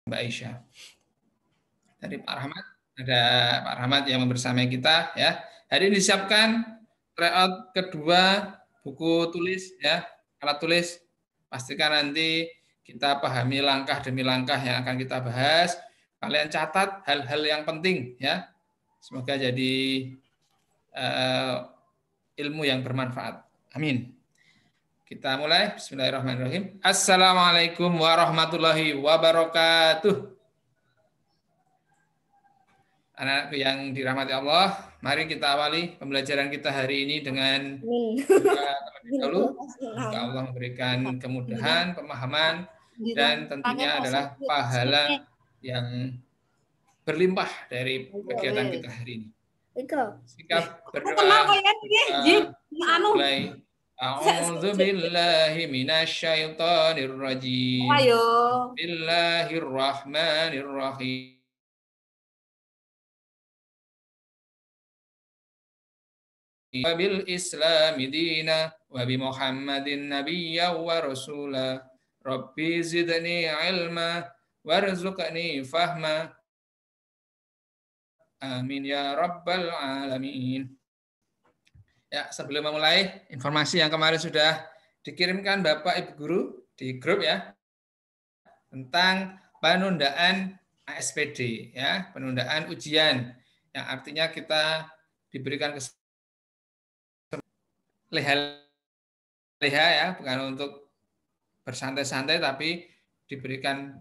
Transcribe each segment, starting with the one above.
Mbak Aisyah. Dari Pak Rahmat, ada Pak Rahmat yang membersamai kita ya. Hari ini disiapkan layout kedua buku tulis ya, alat tulis. Pastikan nanti kita pahami langkah demi langkah yang akan kita bahas. Kalian catat hal-hal yang penting ya. Semoga jadi ilmu yang bermanfaat. Amin. Kita mulai. Bismillahirrahmanirrahim. Assalamualaikum warahmatullahi wabarakatuh. Anak yang dirahmati Allah, mari kita awali pembelajaran kita hari ini dengan doa terlebih dahulu. Semoga Allah memberikan kemudahan, pemahaman, dan tentunya adalah pahala yang berlimpah dari kegiatan kita hari ini. Sikap berdoa. Mulai. A'udzu billahi minasyaitonir rajim. Bismillahirrahmanirrahim. Wabil Islami dina wa bi Muhammadin nabiyya wa rasula Rabbi zidni ilma warzuqni fahma amin ya rabbal alamin. Ya, sebelum memulai, informasi yang kemarin sudah dikirimkan Bapak Ibu Guru di grup ya tentang penundaan ASPD ya, penundaan ujian yang artinya kita diberikan leha ya, bukan untuk bersantai-santai tapi diberikan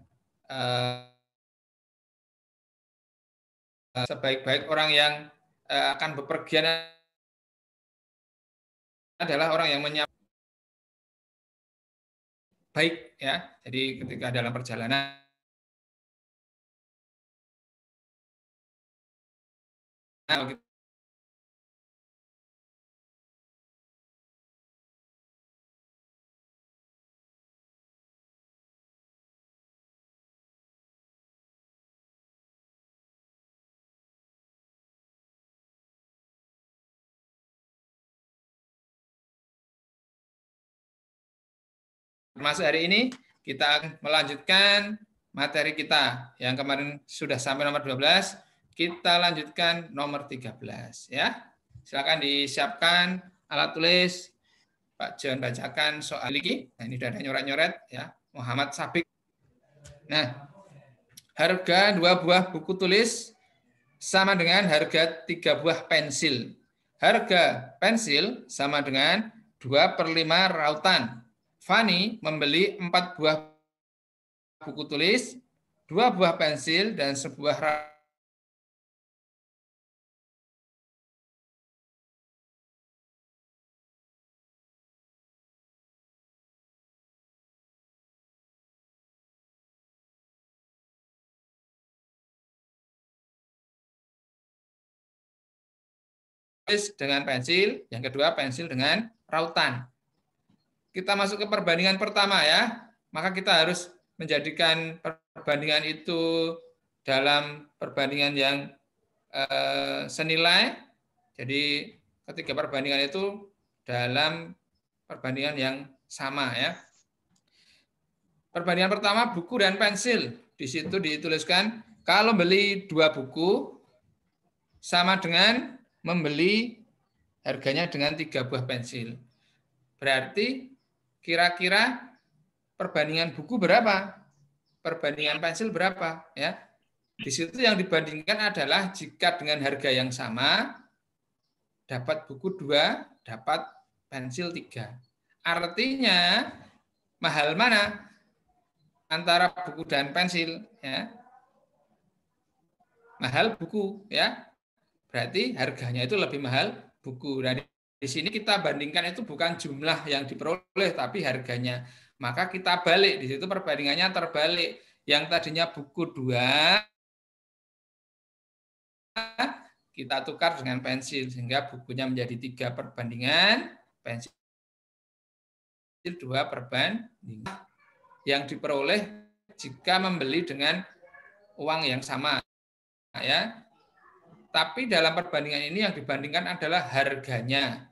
sebaik-baik orang yang akan bepergian adalah orang yang menyiapkan baik ya. Jadi ketika dalam perjalanan masuk hari ini kita akan melanjutkan materi kita yang kemarin sudah sampai nomor 12, kita lanjutkan nomor 13 ya. Silakan disiapkan alat tulis. Pak John bacakan soal ini. Nah, ini sudah ada nyoret-nyoret ya. Muhammad Sabik. Nah, harga 2 buah buku tulis sama dengan harga 3 buah pensil. Harga pensil sama dengan 2/5 rautan. Fani membeli 4 buah buku tulis, 2 buah pensil, dan sebuah dengan pensil, yang kedua pensil dengan rautan. Kita masuk ke perbandingan pertama ya, maka kita harus menjadikan perbandingan itu dalam perbandingan yang senilai. Jadi ketika perbandingan itu dalam perbandingan yang sama ya. Perbandingan pertama buku dan pensil. Di situ dituliskan kalau beli 2 buku sama dengan membeli harganya dengan 3 buah pensil. Berarti kira-kira perbandingan buku berapa? Perbandingan pensil berapa? Ya. Di situ yang dibandingkan adalah jika dengan harga yang sama dapat buku 2, dapat pensil 3. Artinya mahal mana antara buku dan pensil? Ya. Mahal buku ya. Berarti harganya itu lebih mahal buku. Dan di sini kita bandingkan itu bukan jumlah yang diperoleh tapi harganya. Maka kita balik, di situ perbandingannya terbalik. Yang tadinya buku 2 kita tukar dengan pensil sehingga bukunya menjadi 3 perbandingan, pensil 2 perbandingan. Yang diperoleh jika membeli dengan uang yang sama ya. Tapi dalam perbandingan ini yang dibandingkan adalah harganya.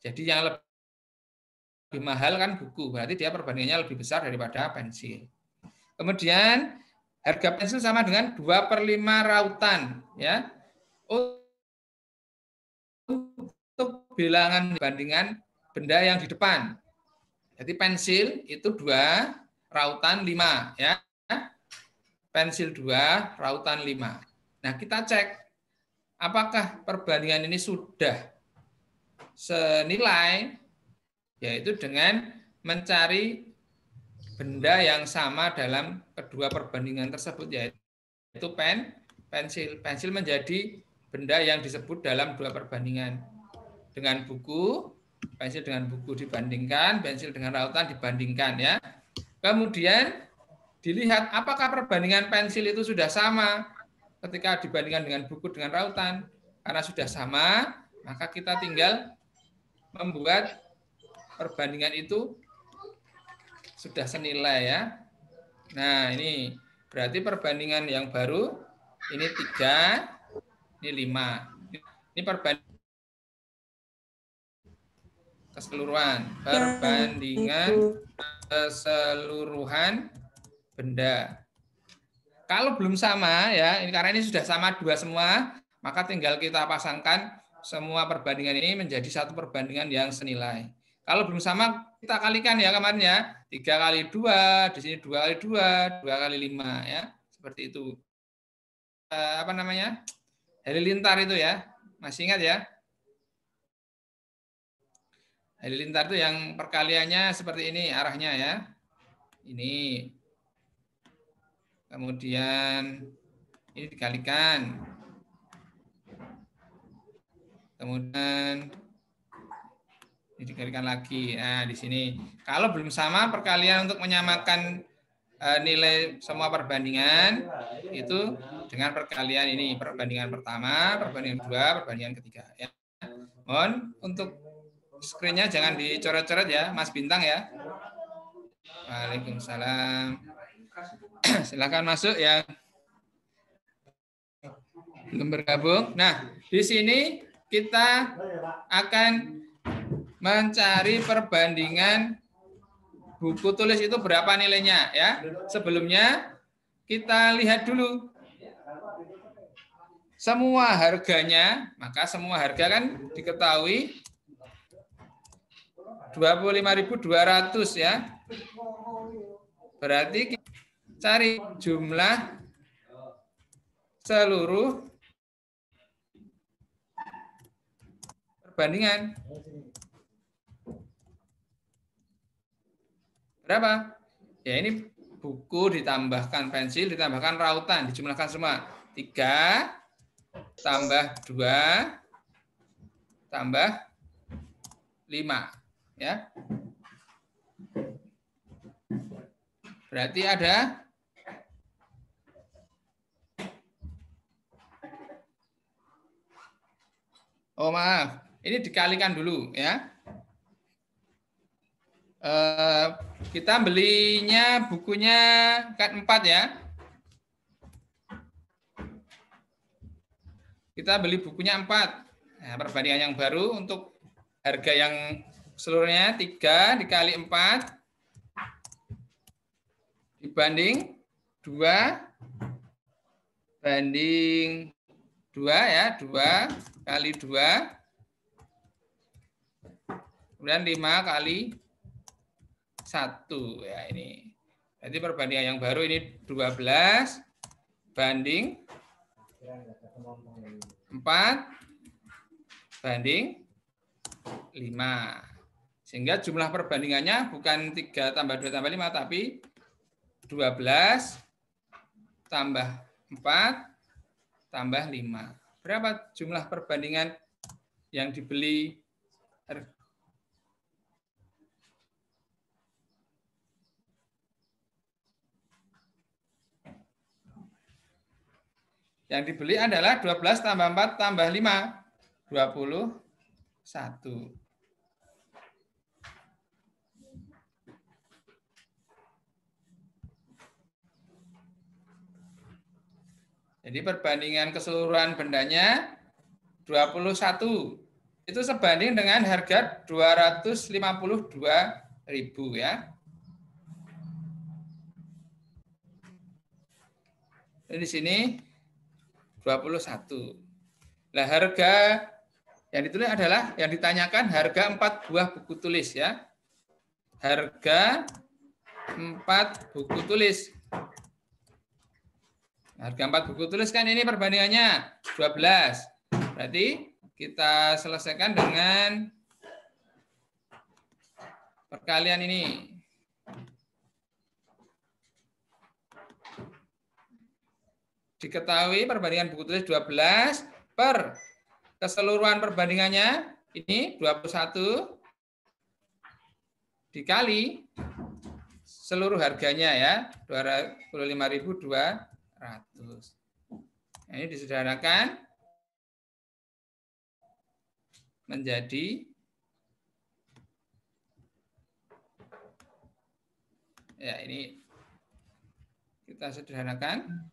Jadi yang lebih mahal kan buku, berarti dia perbandingannya lebih besar daripada pensil. Kemudian harga pensil sama dengan 2/5 rautan, ya. Untuk bilangan dibandingkan benda yang di depan. Jadi pensil itu 2, rautan 5, ya. Pensil 2, rautan 5. Nah, kita cek apakah perbandingan ini sudah senilai, yaitu dengan mencari benda yang sama dalam kedua perbandingan tersebut, yaitu pensil. Pensil menjadi benda yang disebut dalam dua perbandingan. Dengan buku, pensil dengan buku dibandingkan, pensil dengan rautan dibandingkan, ya. Kemudian dilihat apakah perbandingan pensil itu sudah sama ketika dibandingkan dengan buku dengan rautan. Karena sudah sama, maka kita tinggal membuat perbandingan itu sudah senilai, ya. Nah, ini berarti perbandingan yang baru ini 3, ini 5. Ini perbandingan keseluruhan, perbandingan keseluruhan benda. Kalau belum sama, ya, ini karena ini sudah sama 2 semua, maka tinggal kita pasangkan semua perbandingan ini menjadi satu perbandingan yang senilai. Kalau belum sama, kita kalikan, ya, kemarin, ya. 3 kali 2, di sini 2 kali 2, 2 kali 5, ya. Seperti itu. Apa namanya? Halilintar itu, ya. Masih ingat, ya? Halilintar itu yang perkaliannya seperti ini arahnya, ya. Ini. Kemudian ini dikalikan. Kemudian ini dikalikan lagi. Nah, di sini. Kalau belum sama perkalian untuk menyamakan nilai semua perbandingan itu dengan perkalian ini. Perbandingan pertama, perbandingan kedua, perbandingan ketiga, ya. Mohon untuk screen-nya jangan dicoret-coret, ya, Mas Bintang, ya. Waalaikumsalam. Silakan masuk yang belum bergabung. Nah, di sini kita akan mencari perbandingan buku tulis itu berapa nilainya, ya. Sebelumnya kita lihat dulu semua harganya, maka semua harga kan diketahui 25.200, ya. Berarti kita cari jumlah seluruh perbandingan. Berapa? Ya, ini buku ditambahkan pensil, ditambahkan rautan, dijumlahkan semua. 3 tambah 2 tambah 5, ya. Berarti ada maaf, ini dikalikan dulu, ya. Kita belinya bukunya kan 4, ya. Kita beli bukunya 4. Nah, perbandingan yang baru untuk harga yang seluruhnya 3 dikali 4 dibanding 2 banding 2, ya. 2 kali 2 kemudian 5 kali 1, ya, ini. Jadi perbandingan yang baru ini 12 banding 4 banding 5. Sehingga jumlah perbandingannya bukan 3 tambah 2 tambah 5, tapi 12 tambah 4 tambah 5. Berapa jumlah perbandingan yang dibeli? Yang dibeli adalah 12 tambah 4 tambah 5. 21. Jadi perbandingan keseluruhan bendanya 21. Itu sebanding dengan harga 252.000, ya. Ini di sini 21. Nah, harga yang ditulis adalah yang ditanyakan harga 4 buah buku tulis ya. Harga 4 buku tulis. Harga 4 buku tulis kan ini perbandingannya 12. Berarti kita selesaikan dengan perkalian ini. Diketahui perbandingan buku tulis 12 per keseluruhan perbandingannya ini 21 dikali seluruh harganya ya 25.200. Nah, ini disederhanakan menjadi ya ini kita sederhanakan.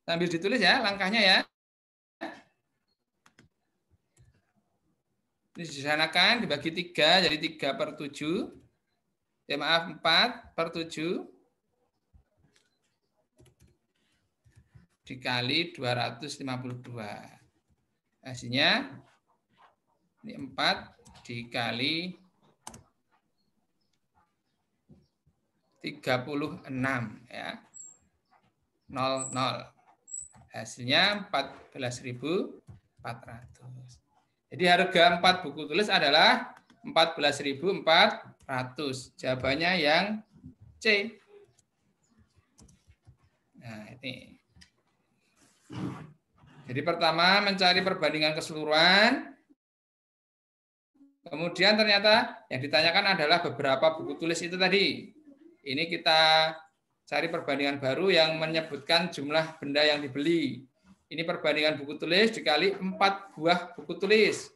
Sambil ditulis ya langkahnya ya. Ini disederhanakan dibagi 3 jadi 3/7. Ya maaf 4/7 dikali 252. Hasilnya ini 4 dikali 36 ya. 00. Hasilnya 14.400. Jadi harga 4 buku tulis adalah 14.400. Jawabannya yang C. Nah, ini. Jadi pertama mencari perbandingan keseluruhan. Kemudian ternyata yang ditanyakan adalah beberapa buku tulis itu tadi. Ini kita cari perbandingan baru yang menyebutkan jumlah benda yang dibeli. Ini perbandingan buku tulis dikali 4 buah buku tulis.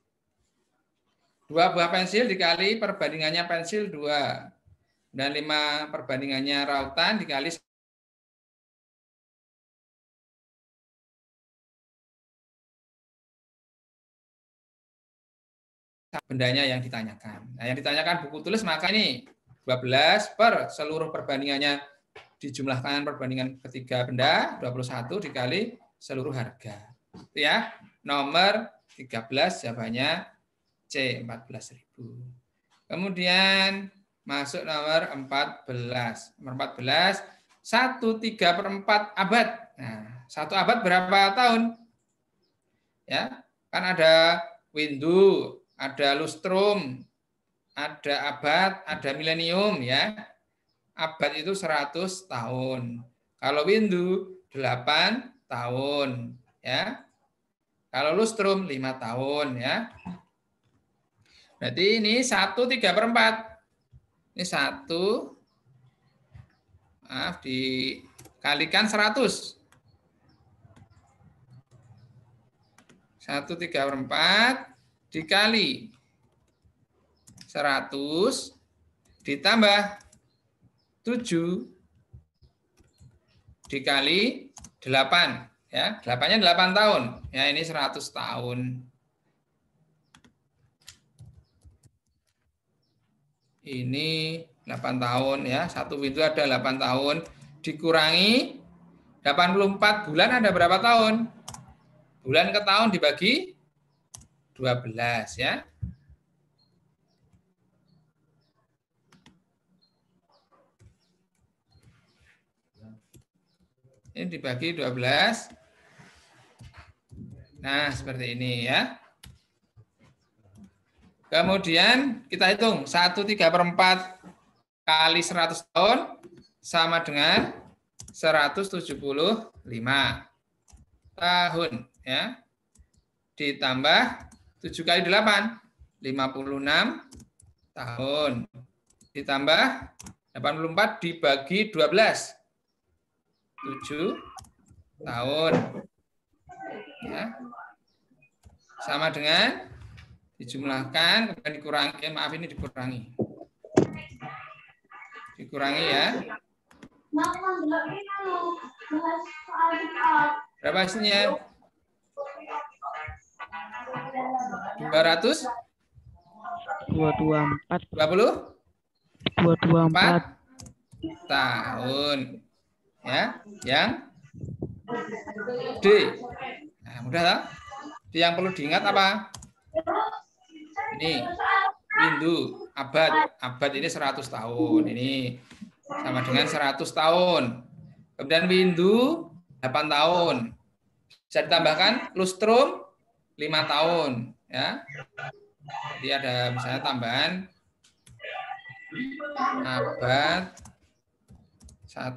2 buah pensil dikali perbandingannya pensil 2. Dan 5 perbandingannya rautan dikali bendanya yang ditanyakan. Nah, yang ditanyakan buku tulis maka ini 12 per seluruh perbandingannya dijumlahkan perbandingan ketiga benda 21 dikali seluruh harga. Itu ya. Nomor 13 jawabannya C 14.000. Kemudian masuk nomor 14. Nomor 14 1/3/4 abad. Nah, 1 abad berapa tahun? Ya, kan ada windu, ada lustrum, ada abad, ada milenium ya. Abad itu 100 tahun. Kalau windu 8 tahun ya. Kalau lustrum 5 tahun ya. Berarti ini 1/3/4. Ini 1 maaf dikalikan 100. 1/3/4 dikali 100 ditambah 7 dikali 8 ya. 8-nya 8 tahun. Ya, ini 100 tahun. Ini 8 tahun ya. Satu windu ada 8 tahun dikurangi 84 bulan ada berapa tahun? Bulan ke tahun dibagi 12 ya. Ini dibagi 12. Nah, seperti ini ya. Kemudian kita hitung 1/3/4 kali 100 tahun sama dengan 175 tahun ya. Ditambah 7 kali 8 56 tahun. Ditambah 84 dibagi 12 7 tahun. Ya. Sama dengan dijumlahkan kemudian dikurangi, maaf ini dikurangi. Dikurangi ya. Berapa hasilnya? 200? 224. 20? 224. tahun. Ya, yang D. Nah, mudah tak? Yang perlu diingat apa? Ini windu, abad. Abad ini 100 tahun. Ini sama dengan 100 tahun. Kemudian windu 8 tahun. Bisa ditambahkan lustrum 5 tahun. Ya. Jadi ada misalnya tambahan abad 100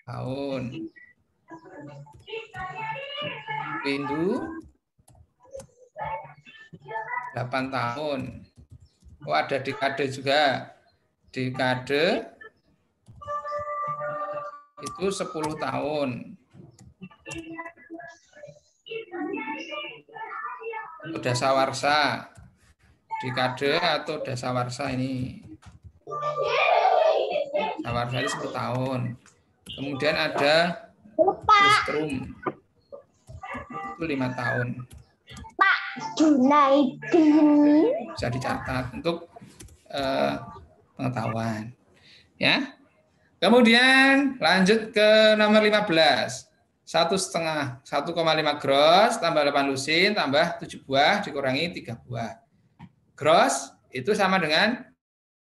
tahun. Windu 8 tahun. Oh, ada dekade juga. Dekade itu 10 tahun. Dasawarsa. Dekade atau dasawarsa ini. Dasawarsa itu 10 tahun. Kemudian ada lustrum. Itu 5 tahun. Pak Junaidin. Bisa dicatat untuk pengetahuan. Ya. Kemudian lanjut ke nomor 15. 1,5 gross tambah 8 lusin tambah 7 buah dikurangi 3 buah. Gross itu sama dengan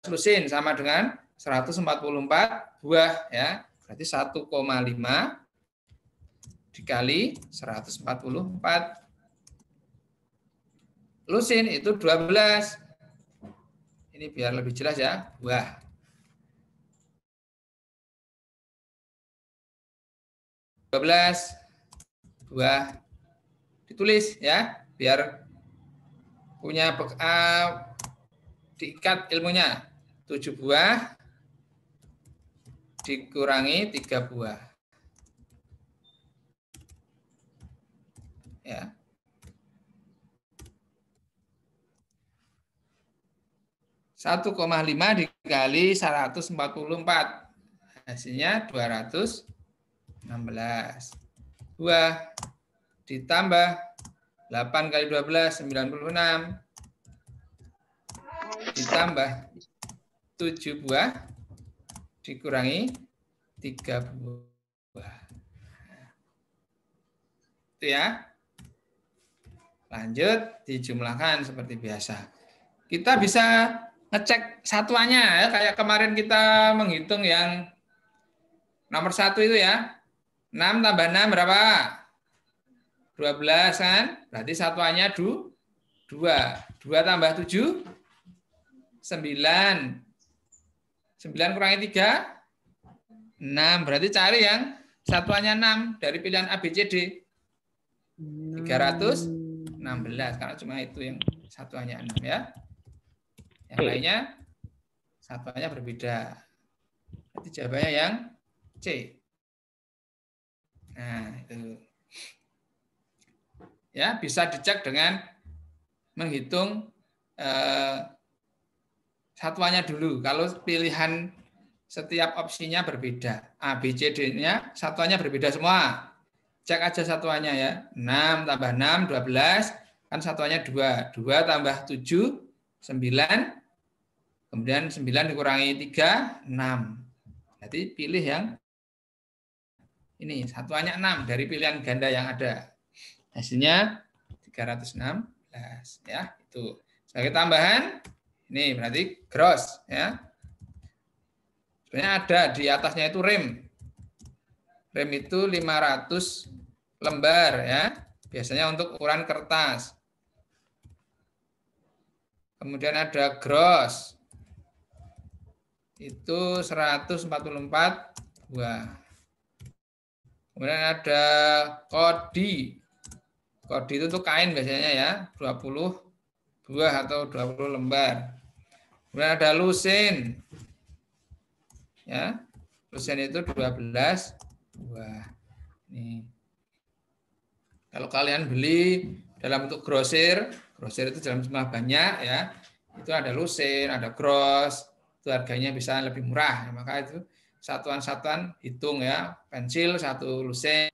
lusin sama dengan 144 buah ya. Berarti 1,5 dikali 144. Lusin itu 12. Ini biar lebih jelas ya, buah. Buah ditulis ya, biar punya diikat ilmunya. 7 buah dikurangi 3 buah. Ya. Satu 1,5 dikali 144. Hasilnya 216. Buah ditambah 8 kali 12, 96. Ditambah 7 buah dikurangi 3 buah. Itu ya. Lanjut, dijumlahkan seperti biasa. Kita bisa ngecek satuannya ya, kayak kemarin kita menghitung yang nomor 1 itu ya. 6 tambah 6 berapa? 12 kan? Berarti satuannya 2. 2 tambah 7, 9. 9 kurangi 3, 6. Berarti cari yang satuannya 6 dari pilihan A, B, C, D. 316. Karena cuma itu yang satuannya 6 ya. Yang lainnya satuannya berbeda. Berarti jawabannya yang C. Nah, itu. Ya, bisa dicek dengan menghitung satuannya dulu. Kalau pilihan setiap opsinya berbeda. A, B, C, D-nya satuannya berbeda semua. Cek aja satuannya ya. 6 tambah 6, 12. Kan satuannya 2. 2 tambah 7, 9. Kemudian 9 dikurangi 3, 6. Jadi pilih yang ini. Satuannya 6 dari pilihan ganda yang ada. Hasilnya 316 ya. Itu. Sebagai tambahan, ini berarti gross ya. Sebenarnya ada di atasnya itu rem. Rem itu 500 lembar ya. Biasanya untuk ukuran kertas. Kemudian ada gross. Itu 144 buah. Kemudian ada kodi. Kodi itu untuk kain biasanya ya, 20 buah atau 20 lembar. Kemudian ada lusin. Ya. Lusin itu 12 buah. Nih. Kalau kalian beli dalam bentuk grosir itu dalam jumlah banyak ya. Itu ada lusin, ada gross, itu harganya bisa lebih murah. Maka itu satuan-satuan hitung ya. Pensil 1 lusin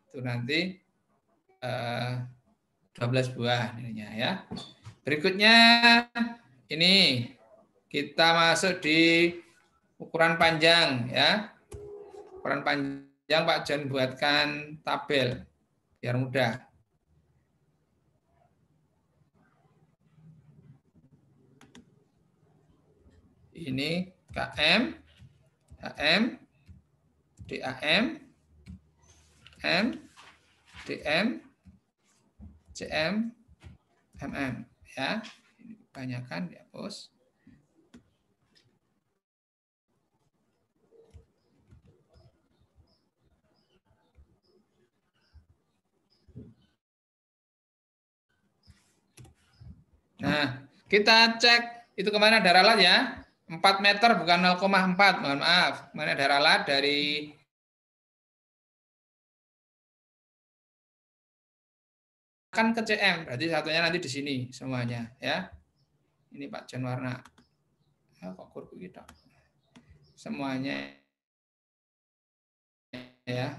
itu nanti 12 buah nilainya ya. Berikutnya ini kita masuk di ukuran panjang ya. Ukuran panjang Pak John buatkan tabel biar mudah. Ini KM, HM, DAM, M, DM, CM, MM ya. Ini kebanyakan dihapus. Nah, kita cek itu kemana ada ralat ya. 4 meter bukan 0,4, mohon maaf. Mana ada ralat dari kan ke CM, berarti satunya nanti di sini semuanya ya. Ini Pak John warna. Ya, kok kurku kita. Semuanya ya.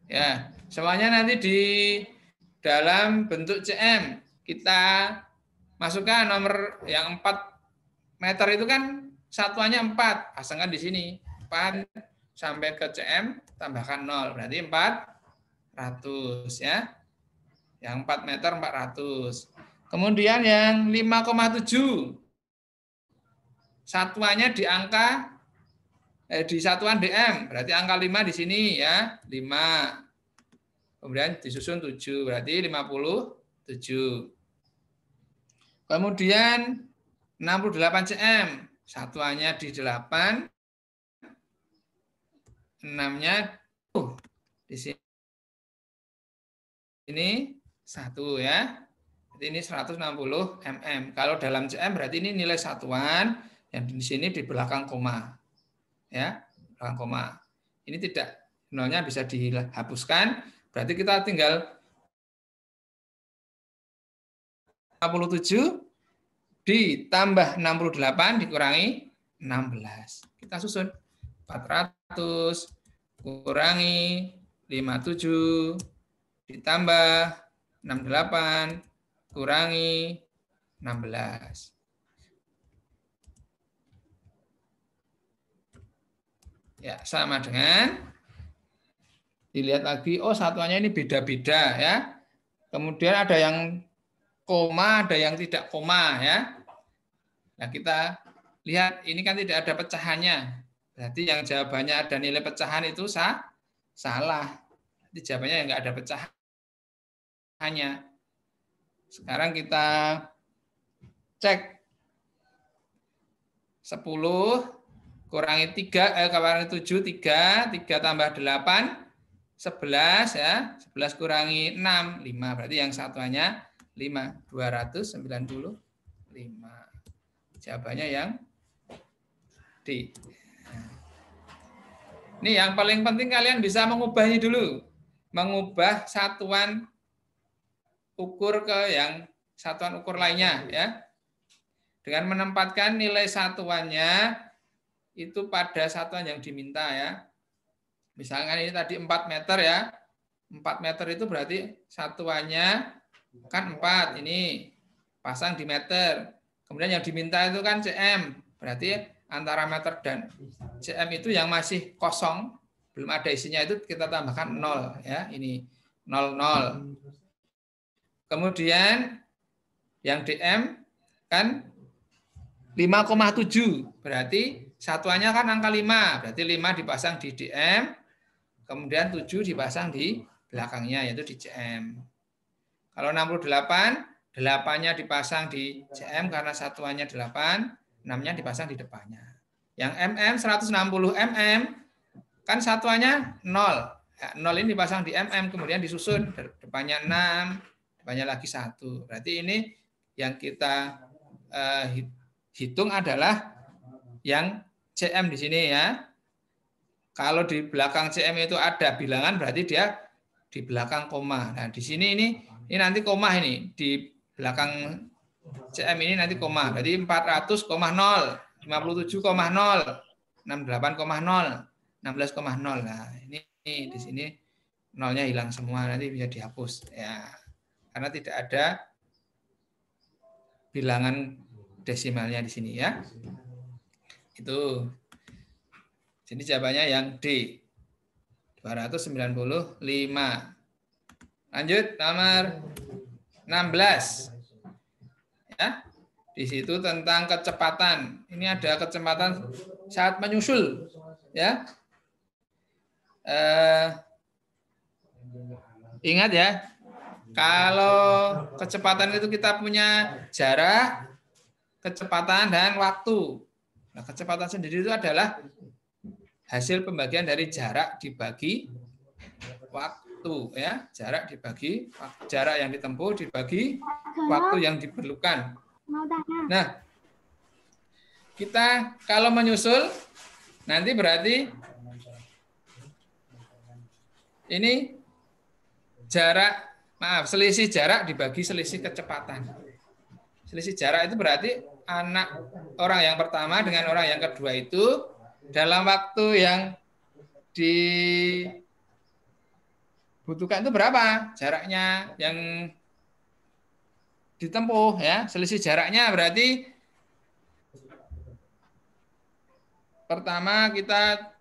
Ya, semuanya nanti di dalam bentuk CM. Kita masukkan nomor yang 4 meter itu kan satuannya 4, pasangkan di sini. 4 sampai ke CM tambahkan 0, berarti 400 ya. Yang 4 meter 400. Kemudian yang 5,7 satuannya di angka di satuan DM, berarti angka 5 di sini ya, 5. Kemudian disusun 7, berarti 57. Kemudian 68 cm, satuannya di 8, 6-nya di sini. Ini 1 ya. Jadi ini 160 mm. Kalau dalam cm berarti ini nilai satuan yang di sini di belakang koma. Ya, belakang koma. Ini tidak, nolnya bisa dihapuskan, berarti kita tinggal 57 ditambah 68 dikurangi 16. Kita susun 400 kurangi 57 ditambah 68 kurangi 16. Ya, sama dengan dilihat lagi, oh satuannya ini beda-beda ya. Kemudian ada yang koma, ada yang tidak koma ya. Nah, kita lihat ini kan tidak ada pecahannya. Berarti yang jawabannya ada nilai pecahan itu salah. Jadi jawabannya yang nggak ada pecahannya. Sekarang kita cek 10 kurangi 3, kurangi 7, 3 tambah 8, 11 ya. 11 kurangi 6, 5. Berarti yang satuannya 5, 295. Jawabannya yang D. Ini yang paling penting kalian bisa mengubahnya dulu. Mengubah satuan ukur ke yang satuan ukur lainnya ya. Dengan menempatkan nilai satuannya itu pada satuan yang diminta ya. Misalkan ini tadi 4 meter ya. 4 meter itu berarti satuannya kan 4. Ini pasang di meter. Kemudian yang diminta itu kan cm. Berarti antara meter dan cm itu yang masih kosong, belum ada isinya itu kita tambahkan 0 ya. Ini 00. Kemudian yang dm kan 5,7. Berarti satuannya kan angka 5. Berarti 5 dipasang di dm. Kemudian 7 dipasang di belakangnya yaitu di cm. Kalau 68, 8-nya dipasang di cm karena satuannya 8, 6-nya dipasang di depannya. Yang mm 160 mm kan satuannya 0. Ya, 0 ini dipasang di mm kemudian disusun depannya 6, depannya lagi 1. Berarti ini yang kita hitung adalah yang cm di sini ya. Kalau di belakang cm itu ada bilangan berarti dia di belakang koma. Nah, di sini ini nanti koma ini di belakang cm ini nanti koma. Berarti 400,0, 57,0, 68,0, 16,0. Nah, ini di sini nolnya hilang semua, nanti bisa dihapus ya. Karena tidak ada bilangan desimalnya di sini ya. Itu. Jadi jawabannya yang D. 295. Lanjut nomor 16. Ya. Di situ tentang kecepatan. Ini ada kecepatan saat menyusul ya. Ingat ya. Kalau kecepatan itu kita punya jarak, kecepatan dan waktu. Nah, kecepatan sendiri itu adalah hasil pembagian dari jarak dibagi waktu ya, jarak dibagi jarak yang ditempuh dibagi waktu yang diperlukan. Nah, kita kalau menyusul nanti berarti ini jarak, maaf, selisih jarak dibagi selisih kecepatan. Selisih jarak itu berarti orang yang pertama dengan orang yang kedua itu dalam waktu yang dibutuhkan itu berapa jaraknya yang ditempuh ya. Selisih jaraknya berarti pertama kita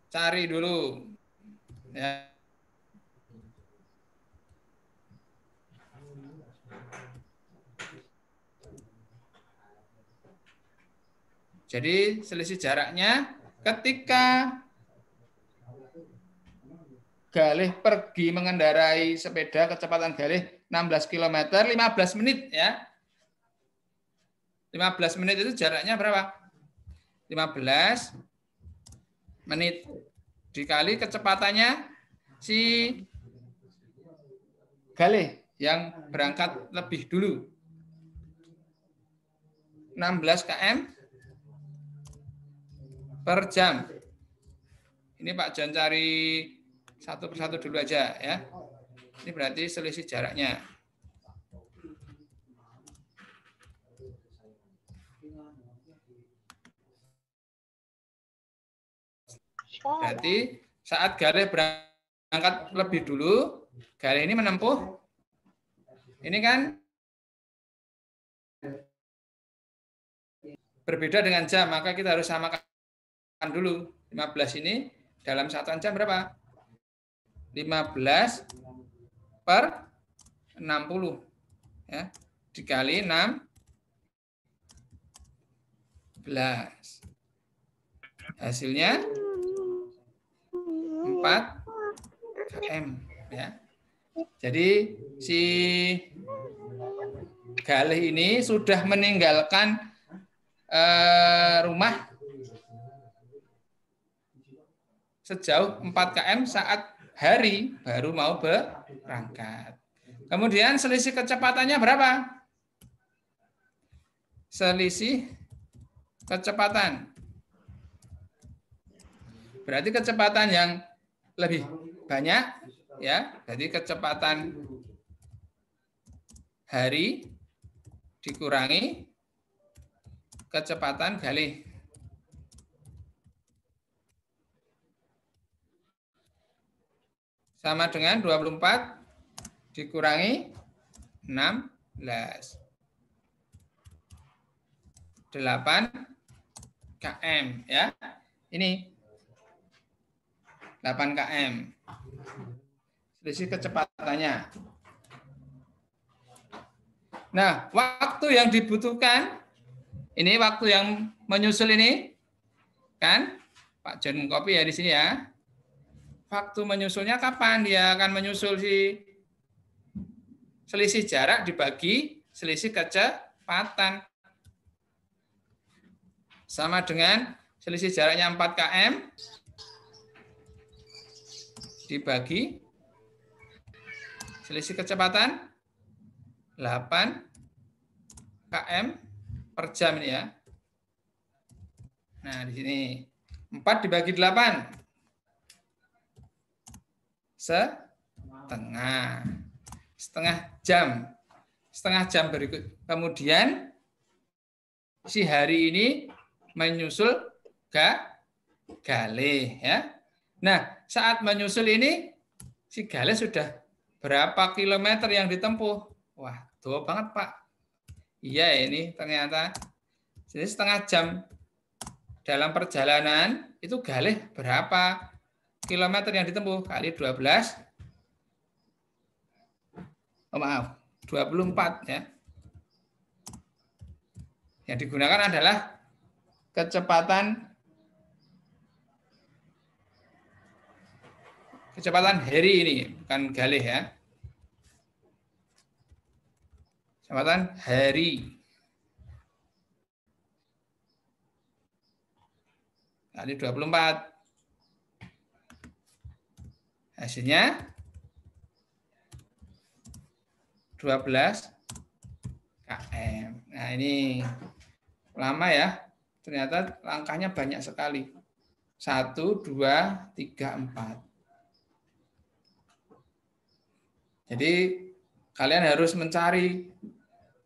cari dulu ya. Jadi selisih jaraknya ketika Galih pergi mengendarai sepeda kecepatan Galih 16 km 15 menit ya. 15 menit itu jaraknya berapa? 15 menit dikali kecepatannya si Galih yang berangkat lebih dulu. 16 km per jam. Ini Pak John cari satu persatu dulu aja ya. Ini berarti selisih jaraknya. Berarti saat Galih berangkat lebih dulu, Galih ini menempuh ini kan berbeda dengan jam, maka kita harus samakan dulu. 15 ini dalam satuan jam berapa? 15 per 60 ya, dikali 16. Hasilnya 4 km ya. Jadi si Galih ini sudah meninggalkan rumah sejauh 4 km saat hari baru mau berangkat. Kemudian selisih kecepatannya berapa? Selisih kecepatan. Berarti kecepatan yang lebih banyak ya. Jadi kecepatan hari dikurangi kecepatan Galih. Sama dengan 24 dikurangi 16. 8 km ya. Ini 8 km. Selisih kecepatannya. Nah, waktu yang dibutuhkan ini waktu yang menyusul ini kan Pak John copy ya di sini ya. Waktu menyusulnya kapan dia akan menyusul si selisih jarak dibagi selisih kecepatan. Sama dengan selisih jaraknya 4 km dibagi selisih kecepatan 8 km per jam ini ya. Nah, di sini 4 dibagi 8. Setengah jam berikut kemudian si hari ini menyusul Galih ya. Nah, saat menyusul ini, si Gale sudah berapa kilometer yang ditempuh? Wah, tua banget, Pak. Iya, ini ternyata. Jadi setengah jam dalam perjalanan, itu Gale berapa kilometer yang ditempuh? Kali 12. Oh, maaf, 24 ya. Yang digunakan adalah kecepatan Harry ini, bukan Galih ya. Kecepatan Harry. Kali 24. Hasilnya 12 km. Nah, ini lama ya. Ternyata langkahnya banyak sekali. 1, 2, 3, 4. Jadi kalian harus mencari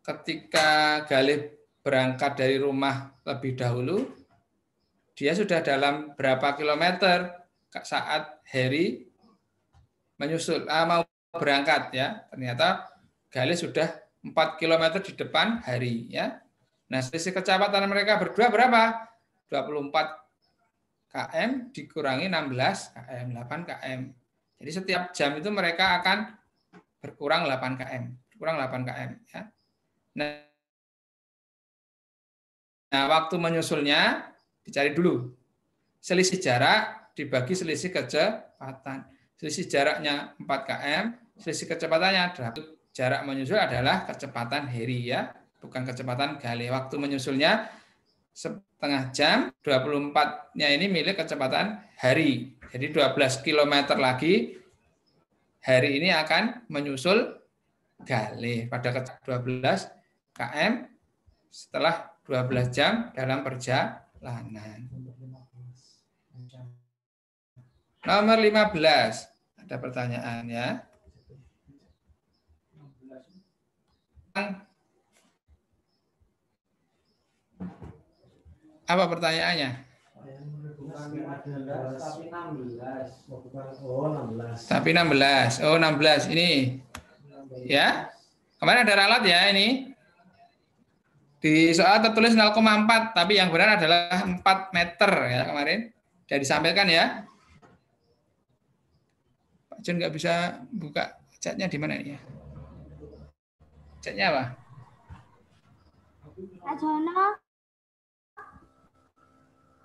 ketika Galih berangkat dari rumah lebih dahulu, dia sudah dalam berapa kilometer saat Harry menyusul mau berangkat ya. Ternyata Galih sudah 4 kilometer di depan Harry ya. Nah, selisih kecepatan mereka berdua berapa? 24 km dikurangi 16 km, 8 km. Jadi setiap jam itu mereka akan berkurang 8 km, berkurang 8 km ya. Nah, waktu menyusulnya dicari dulu. Selisih jarak dibagi selisih kecepatan. Selisih jaraknya 4 km, selisih kecepatannya jarak menyusul adalah kecepatan Harry ya, bukan kecepatan Galih. Waktu menyusulnya setengah jam, 24-nya ini milik kecepatan Harry. Jadi 12 km lagi Harry ini akan menyusul Galih pada 12 km setelah 12 jam dalam perjalanan. Nomor 15. Ada pertanyaan ya. Apa pertanyaannya? Tapi 16. Oh, 16 ini. Ya. Kemarin ada ralat ya ini. Di soal tertulis 0,4, tapi yang benar adalah 4 meter ya kemarin. Sudah disampaikan ya. Pak Jun nggak bisa buka chatnya di mana ini ya? Chatnya apa? Pak Jono.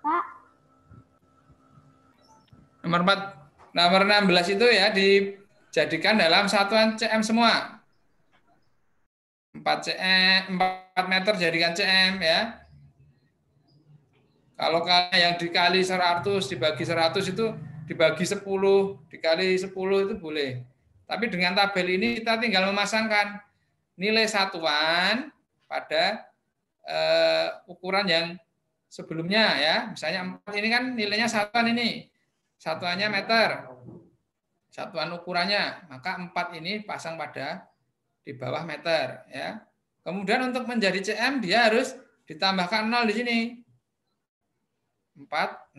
Pak. Nomor 16 itu ya dijadikan dalam satuan cm semua. 4 meter jadikan cm ya. Kalau yang dikali 100 dibagi 100 itu dibagi 10 dikali 10 itu boleh. Tapi dengan tabel ini kita tinggal memasangkan nilai satuan pada ukuran yang sebelumnya ya. Misalnya 4 ini kan nilainya satuan ini. Satuannya meter. Satuan ukurannya. Maka 4 ini pasang pada di bawah meter ya. Kemudian untuk menjadi cm dia harus ditambahkan 0 di sini. 400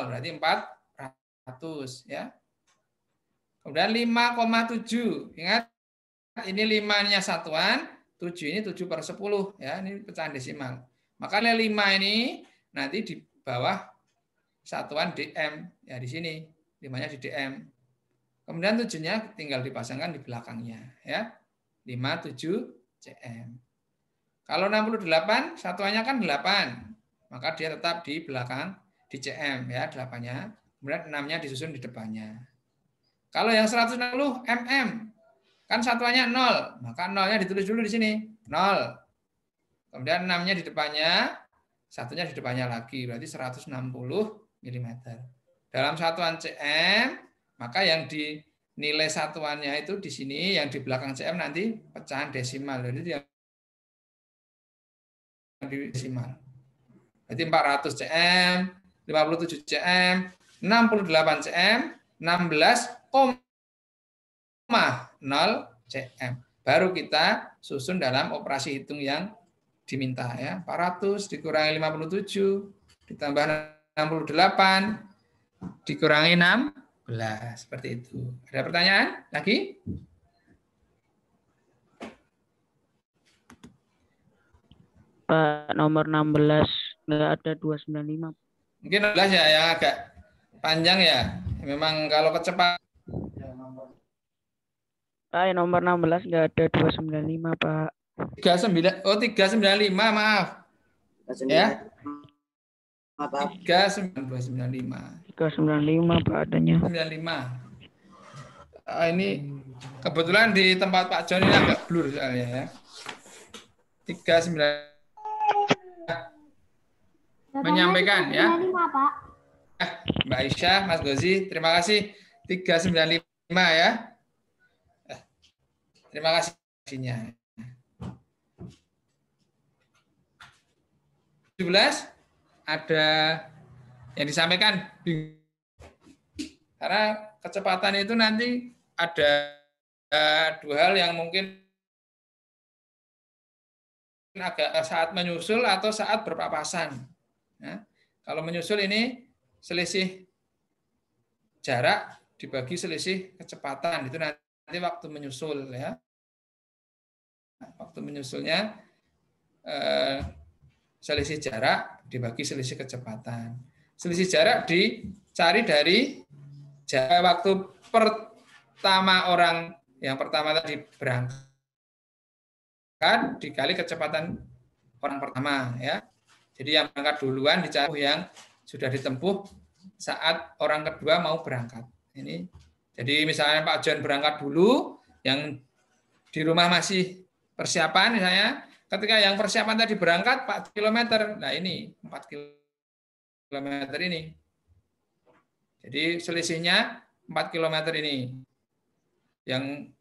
berarti 400 ya. Kemudian 5,7. Ingat ini 5-nya satuan, 7 ini 7/10 ya, ini pecahan desimal. Maka nilai 5 ini nanti di bawah satuan dm ya di sini. 5-nya di dm. Kemudian 7-nya tinggal dipasangkan di belakangnya ya. 57 cm. Kalau 68 satuannya kan 8. Maka dia tetap di belakang di cm ya 8-nya. Kemudian 6-nya disusun di depannya. Kalau yang 160 mm kan satuannya 0, maka 0-nya ditulis dulu di sini. 0. Kemudian 6-nya di depannya, satunya di depannya lagi, berarti 160 mm. Dalam satuan cm, maka yang dinilai satuannya itu di sini, yang di belakang cm nanti pecahan desimal. Jadi yang di desimal. Berarti 400 cm, 57 cm, 68 cm, 16,0 cm. Baru kita susun dalam operasi hitung yang diminta ya. 400 dikurangi 57 ditambah 68 dikurangi 16. Seperti itu. Ada pertanyaan lagi? Pak, nomor 16 nggak ada 295. Mungkin 16 ya yang agak panjang ya. Memang kalau kecepatan. Pak, nomor 16 nggak ada 295, Pak. 395, maaf. 39. Ya. Maaf. 395. 395, Pak, adanya. 95. Ini kebetulan di tempat Pak John ini agak blur soalnya ya. 39 menyampaikan ya. Mbak Aisyah, Mas Gozi, terima kasih. 395 ya. Terima kasih. 17 ada yang disampaikan. Karena kecepatan itu nanti ada dua hal yang mungkin agak saat menyusul atau saat berpapasan. Ya. Kalau menyusul ini selisih jarak dibagi selisih kecepatan, itu nanti waktu menyusul ya. Waktu menyusulnya selisih jarak dibagi selisih kecepatan. Selisih jarak dicari dari waktu pertama orang yang pertama tadi berangkat dikali kecepatan orang pertama ya. Jadi yang berangkat duluan dicari yang sudah ditempuh saat orang kedua mau berangkat. Ini jadi misalnya Pak John berangkat dulu, yang di rumah masih persiapan misalnya, ketika yang persiapan tadi berangkat 4 km. Nah, ini 4 km ini. Jadi selisihnya 4 km ini. Yang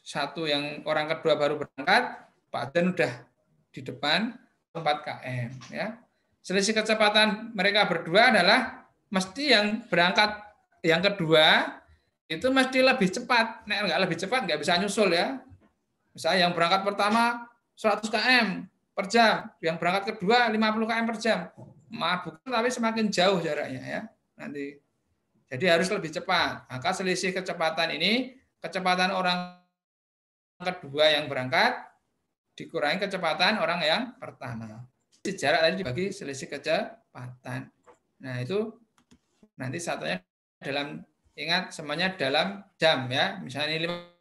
satu yang orang kedua baru berangkat, Pak John udah di depan 4 km ya. Selisih kecepatan mereka berdua adalah mesti yang berangkat yang kedua itu mesti lebih cepat. Nek enggak lebih cepat enggak bisa nyusul ya. Misalnya yang berangkat pertama 100 km per jam, yang berangkat kedua 50 km per jam. Bukan, tapi semakin jauh jaraknya ya. Nanti jadi harus lebih cepat. Maka selisih kecepatan ini, kecepatan orang kedua yang berangkat dikurangi kecepatan orang yang pertama. Jarak tadi dibagi selisih kecepatan. Nah, itu nanti satunya dalam, ingat semuanya dalam jam ya. Misalnya ini 5.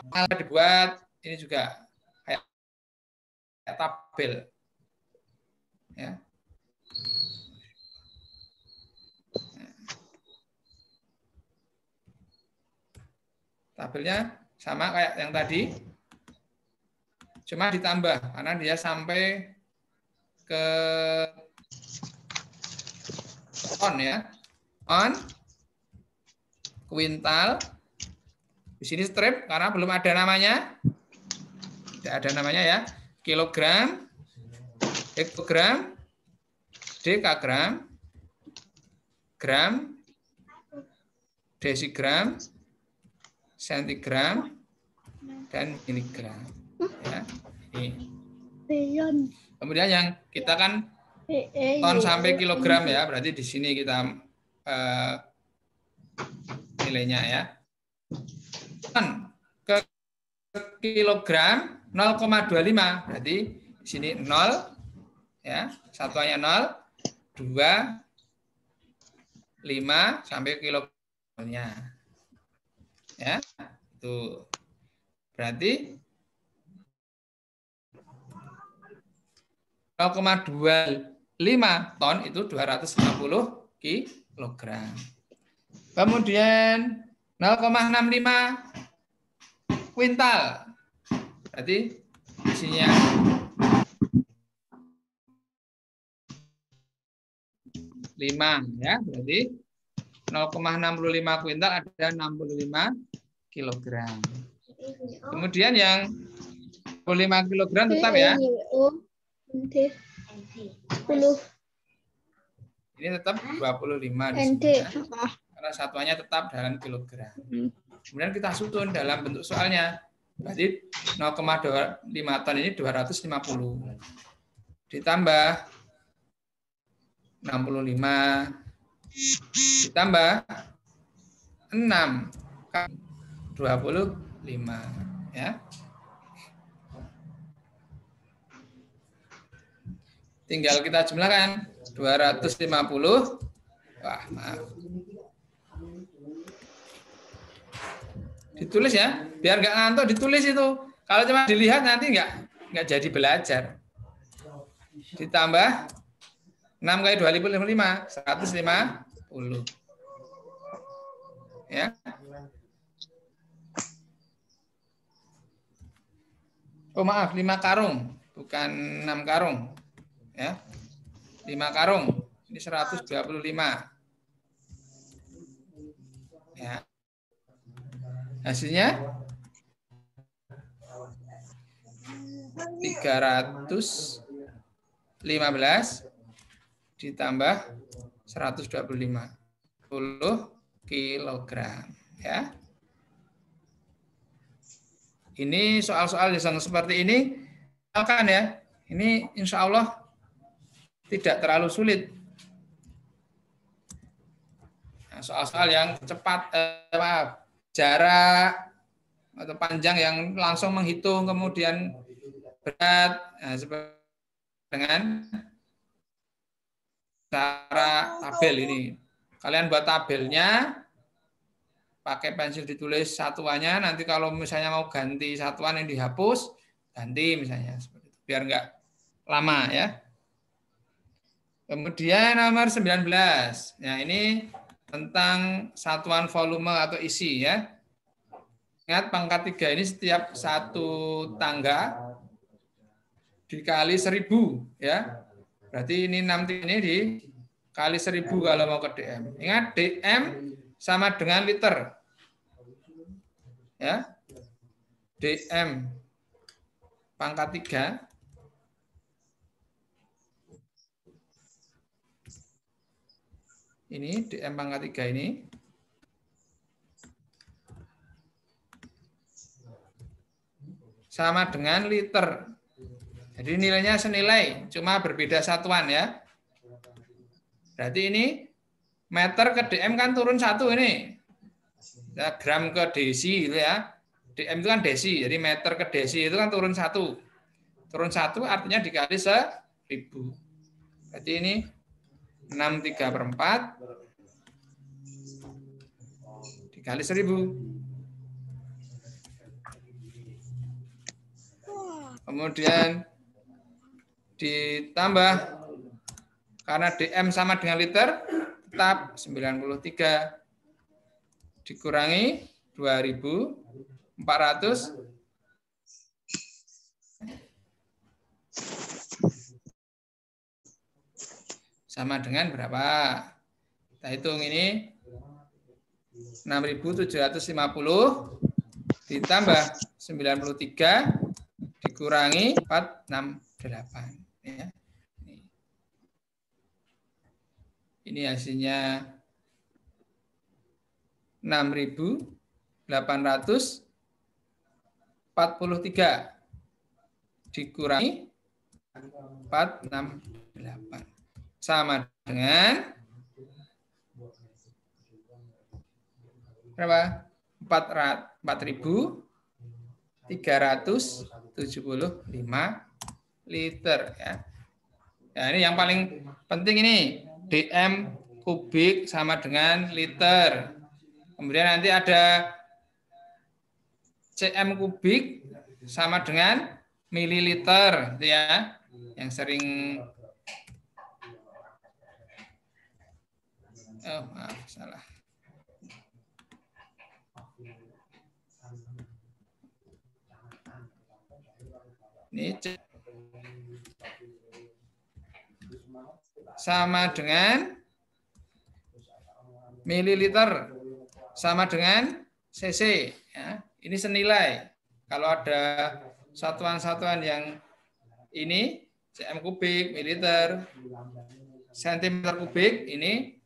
Dibuat ini juga kayak tabel ya. Tabelnya sama kayak yang tadi, cuma ditambah karena dia sampai ke ton ya, on, kuintal. Di sini strip karena belum ada namanya, tidak ada namanya ya. Kilogram, hektogram, dekagram, gram, desigram, sentigram, dan miligram. Ya, ini. Kemudian yang kita kan ton sampai kilogram ya, berarti di sini kita nilainya ya. Ton ke kilogram 0,25, berarti di sini 0 ya, satuannya 0, 2, 5 sampai kilogramnya. Ya, itu berarti 0,25 ton itu 250 kilogram. Kemudian 0,65 kuintal. Berarti isinya ya. Berarti 0,65 kuintal ada 65 kilogram. Kemudian yang 25 kilogram tetap ya. 10. Ini tetap 25 di sini ya. Karena satuannya tetap dalam kilogram. Kemudian kita susun dalam bentuk soalnya. Berarti 0,25 ton ini 250. Ditambah 65 ditambah 6 25 ya. Tinggal kita jumlahkan 250. Wah, maaf. Ditulis ya, biar nggak ngantuk ditulis itu. Kalau cuma dilihat nanti nggak jadi belajar. Ditambah 6 kali 255, 150. Ya. Oh maaf, 5 karung, bukan 6 karung. Ya. 5 karung, ini 125. Ya. Hasilnya 315 ditambah 125 10 kilogram ya. Ini soal-soal yang seperti ini misalkan ya, ini insya Allah tidak terlalu sulit. Nah, soal-soal yang cepat jarak atau panjang yang langsung menghitung kemudian berat, nah, seperti dengan cara tabel ini. Kalian buat tabelnya, pakai pensil ditulis satuannya, nanti kalau misalnya mau ganti satuan yang dihapus, ganti misalnya seperti itu, biar enggak lama ya. Kemudian nomor 19. Nah, ini tentang satuan volume atau isi ya. Ingat pangkat 3 ini setiap satu tangga dikali 1000 ya. Berarti ini 6 ini dikali 1000 kalau mau ke DM. Ingat DM sama dengan liter. Ya. DM pangkat 3 ini DM pangkat 3 ini sama dengan liter. Jadi nilainya senilai, cuma berbeda satuan ya. Berarti ini meter ke DM kan turun 1 ini. Ya, gram ke desi gitu ya. DM itu kan desi, jadi meter ke desi itu kan turun 1. Turun 1 artinya dikali 1000. Berarti ini 6/3/4 dikali 1000. Kemudian ditambah, karena DM sama dengan liter, tetap 93 dikurangi 2400 sama dengan berapa? Kita hitung ini 6.750 ditambah 93 dikurangi 468 ya. Ini hasilnya 6.843 dikurangi 468 sama dengan berapa? 4.375 liter ya. Nah, ini yang paling penting ini DM kubik sama dengan liter. Kemudian nanti ada cm kubik sama dengan mililiter ya. Yang sering maaf salah. Ini sama dengan mililiter sama dengan cc. Ya. Ini senilai. Kalau ada satuan-satuan yang ini cm kubik, mililiter, sentimeter kubik, ini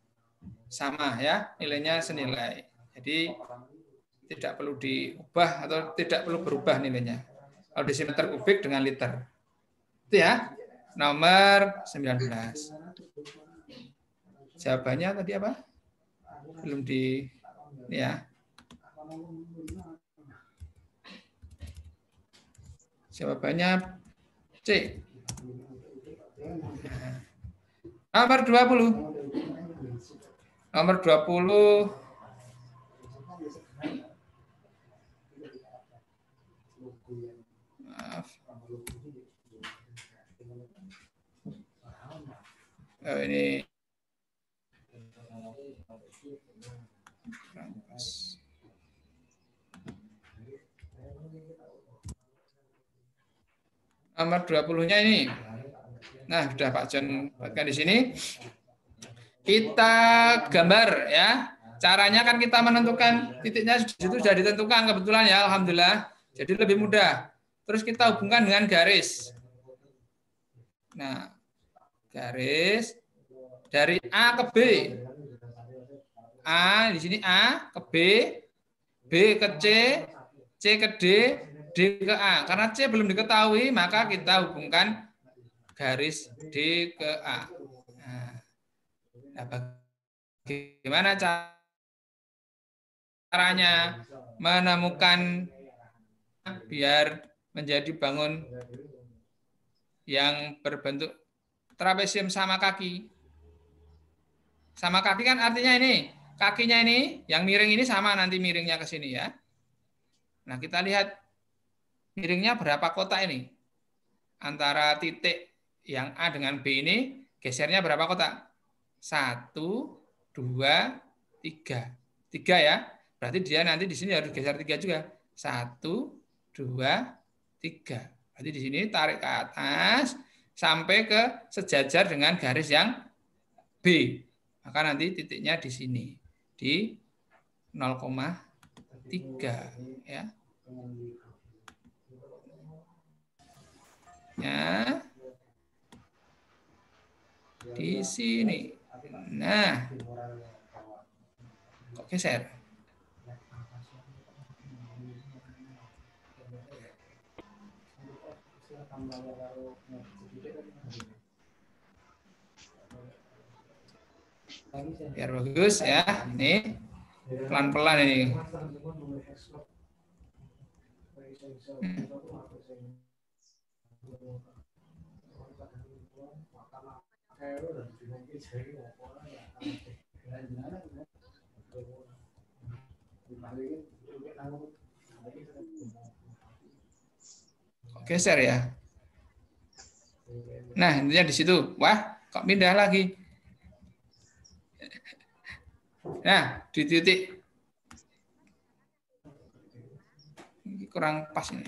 sama ya, nilainya senilai. Jadi tidak perlu diubah atau tidak perlu berubah nilainya. Kalau desimeter kubik dengan liter. Itu ya. Nomor 19. Jawabannya tadi apa? Belum di ini ya. Jawabannya C. Nomor 20. Nomor 20. Maaf. Oh, ini nomor 20-nya ini. Nah, sudah Pak John buatkan di sini. Kita gambar ya. Caranya kan kita menentukan titiknya di situ sudah ditentukan kebetulan ya, alhamdulillah. Jadi lebih mudah. Terus kita hubungkan dengan garis. Nah, garis dari A ke B. A di sini A ke B, B ke C, C ke D, D ke A. Karena C belum diketahui, maka kita hubungkan garis D ke A. Nah, bagaimana caranya menemukan biar menjadi bangun yang berbentuk trapesium sama kaki? Sama kaki kan artinya ini, kakinya ini, yang miring ini sama nanti miringnya ke sini ya. Nah, kita lihat miringnya berapa kotak ini. Antara titik yang A dengan B ini, gesernya berapa kotak? 1, 2, 3. 3 ya. Berarti dia nanti di sini harus geser 3 juga. 1, 2, 3. Berarti di sini tarik ke atas sampai ke sejajar dengan garis yang B. Maka nanti titiknya di sini. Di 0,3 ya. Ya. Di sini. Nah. Kok geser? Biar bagus ya. Nih. Pelan-pelan ini. Geser ya. Nah, intinya di situ. Wah, kok pindah lagi? Nah, di titik ini kurang pas ini.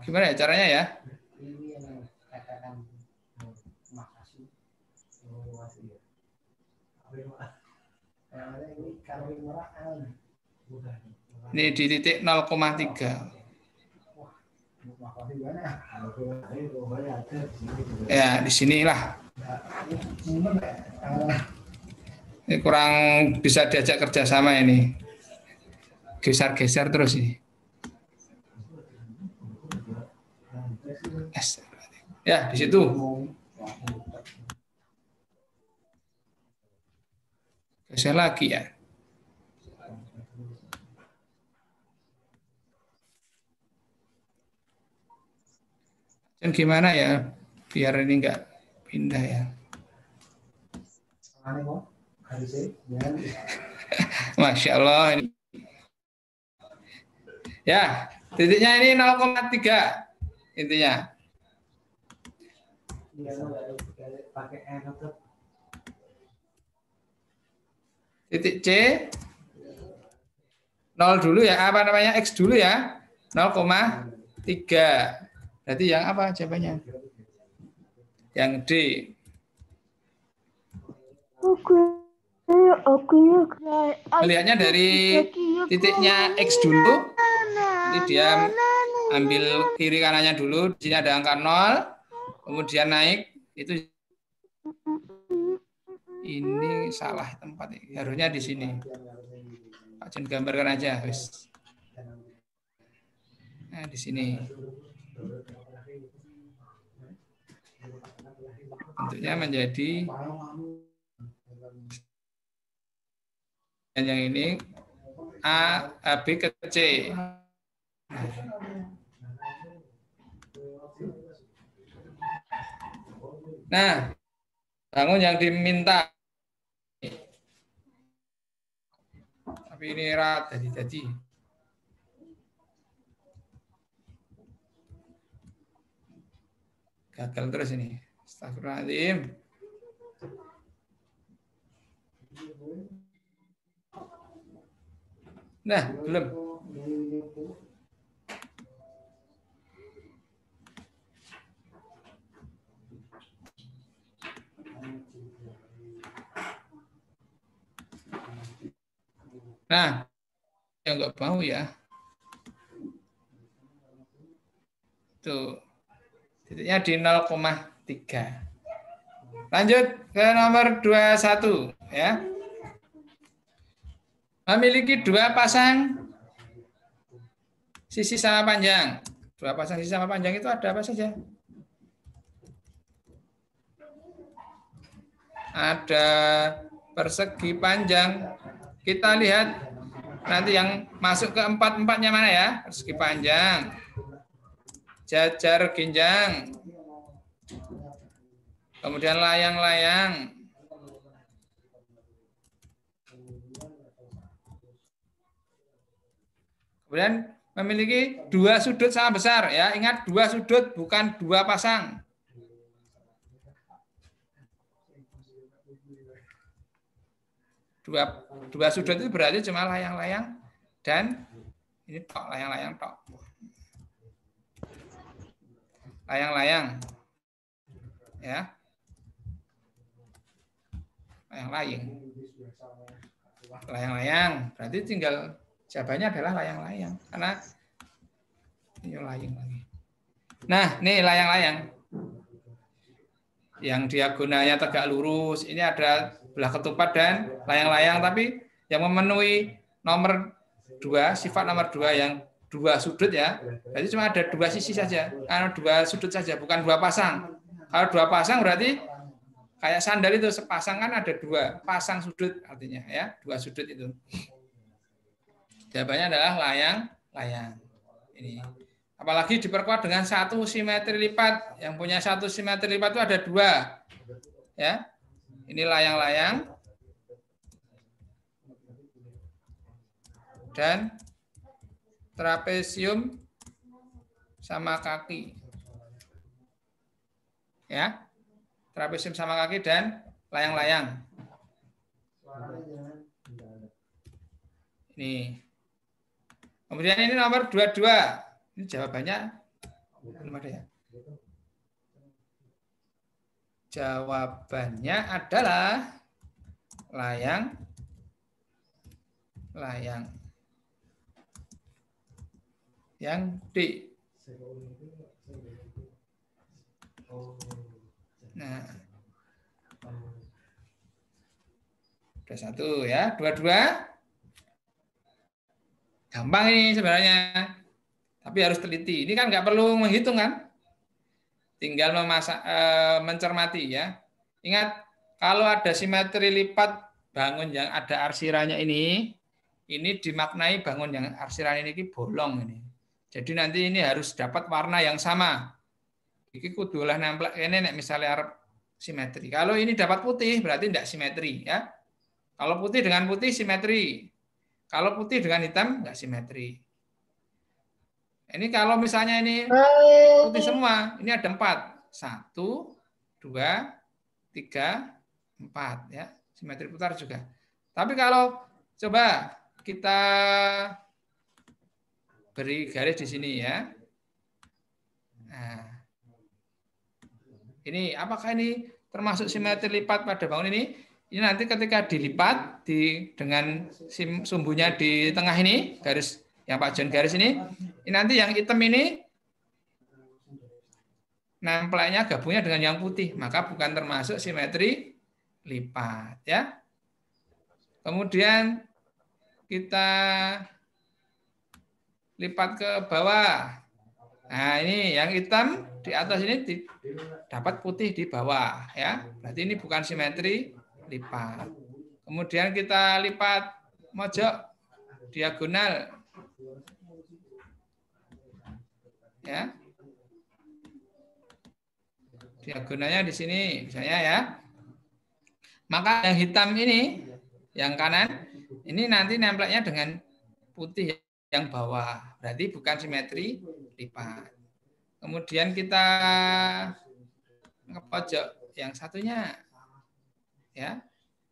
Gimana ya caranya ya? Ini di titik 0,3. Ya, di sinilah. Ini kurang bisa diajak kerjasama ini. Geser-geser terus ini. Ya, di situ. Geser lagi ya. Dan gimana ya biar ini enggak pindah ya. Masya Allah ini. Ya, titiknya ini 0,3 intinya. Titik C 0 dulu ya, apa namanya, X dulu ya, 0,3. Berarti yang apa jawabannya? Yang D. Melihatnya dari titiknya X dulu, jadi dia ambil kiri kanannya dulu, di sini ada angka 0, kemudian naik, itu ini salah tempat, harusnya di sini. Pak Jun gambarkan aja, wis. Nah, di sini. Bentuknya menjadi yang ini A, B ke C. Nah, bangun yang diminta. Tapi ini erat jadi. Gagal terus ini. Astagfirullahaladzim. Nah, belum. Nah, yang nggak mau ya. Tuh. Titiknya di 0,3. Lanjut ke nomor 21 ya. Memiliki dua pasang sisi sama panjang. Dua pasang sisi sama panjang itu ada apa saja? Ada persegi panjang. Kita lihat nanti yang masuk ke empat-empatnya mana ya? Persegi panjang, jajar ginjang, kemudian layang-layang, kemudian memiliki dua sudut sama besar ya. Ingat, dua sudut bukan dua pasang. Dua sudut itu berarti cuma layang-layang dan ini tok, layang-layang tok. Layang-layang. Ya. Layang-layang. Layang-layang berarti tinggal jawabannya adalah layang-layang karena ini layang lagi. Nah, nih layang-layang. Yang diagonalnya tegak lurus, ini ada belah ketupat dan layang-layang, tapi yang memenuhi nomor 2, sifat nomor 2 yang dua sudut ya, berarti cuma ada dua sisi saja, dua sudut saja, bukan dua pasang. Kalau dua pasang berarti kayak sandal itu sepasang kan ada dua pasang sudut artinya ya, dua sudut itu. Jawabannya adalah layang-layang. Ini. Apalagi diperkuat dengan satu simetri lipat. Yang punya satu simetri lipat itu ada dua. Ya. Ini layang-layang. Dan trapesium sama kaki. Ya. Trapesium sama kaki dan layang-layang. Ini. Kemudian ini nomor 22. Ini jawabannya belum ada ya. Jawabannya adalah layang. Yang D. Nah. 21 ya, 22. Gampang ini sebenarnya. Tapi harus teliti. Ini kan nggak perlu menghitung kan? Tinggal mencermati ya. Ingat, kalau ada simetri lipat bangun yang ada arsirannya ini dimaknai bangun yang arsirannya ini bolong ini. Jadi nanti ini harus dapat warna yang sama. Iki kudu lah nemplek ini misalnya arep simetri. Kalau ini dapat putih berarti tidak simetri ya. Kalau putih dengan putih simetri. Kalau putih dengan hitam nggak simetri. Ini kalau misalnya ini putih semua, ini ada 4. 1, 2, 3, 4 ya. Simetri putar juga. Tapi kalau coba kita beri garis di sini ya. Nah, ini apakah ini termasuk simetri lipat pada bangun ini? Ini nanti ketika dilipat dengan sumbunya di tengah ini, garis yang Pak John garis ini nanti yang hitam ini nempelnya gabungnya dengan yang putih, maka bukan termasuk simetri lipat ya. Kemudian kita lipat ke bawah. Nah, ini yang hitam di atas ini dapat putih di bawah ya. Berarti ini bukan simetri lipat. Kemudian kita lipat mojok diagonal. Ya. Diagonalnya di sini misalnya ya. Maka yang hitam ini yang kanan ini nanti nempelnya dengan putih yang bawah. Berarti bukan simetri lipat. Kemudian kita ke pojok yang satunya. Ya.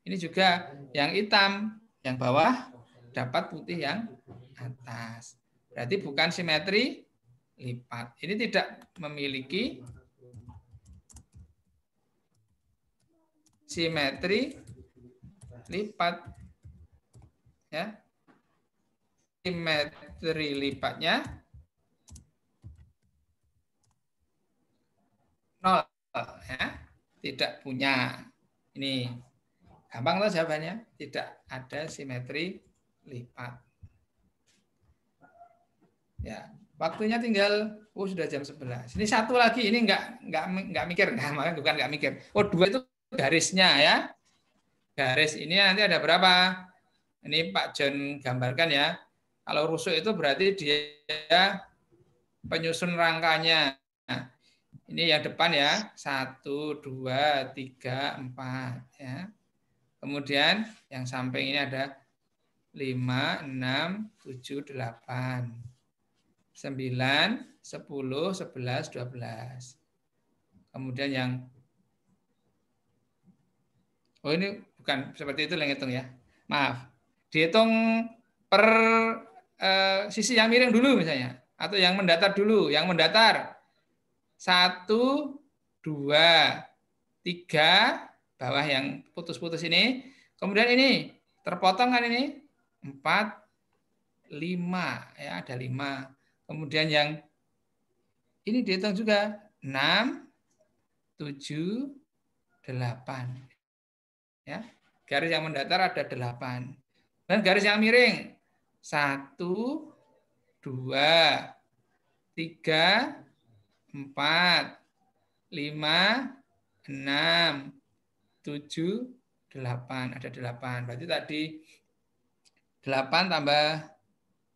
Ini juga yang hitam yang bawah dapat putih yang atas. Berarti bukan simetri lipat. Ini tidak memiliki simetri lipat. Ya. Simetri lipatnya 0 ya. Tidak punya. Ini gampang loh jawabannya, tidak ada simetri lipat. Ya, waktunya tinggal sudah jam 11. Ini satu lagi, ini enggak mikir, bukan enggak mikir. Oh, 2 itu garisnya ya. Garis ini nanti ada berapa? Ini Pak John gambarkan ya. Kalau rusuk itu berarti dia penyusun rangkanya. Nah, ini yang depan ya, 1, 2, 3, 4 ya. Kemudian yang samping ini ada 5, 6, 7, 8, 9, 10, 11, 12. Kemudian yang ini bukan seperti itu yang hitung ya. Maaf. Dihitung per sisi yang miring dulu misalnya. Atau yang mendatar dulu. Yang mendatar 1, 2, 3, bawah yang putus-putus ini. Kemudian ini terpotong kan ini 4, 5 ya, ada 5. Kemudian yang ini dihitung juga 6, 7, 8. Ya. Garis yang mendatar ada 8. Dan garis yang miring 1, 2, 3, 4, 5, 6, 7, 8. Ada 8. Berarti tadi 8 tambah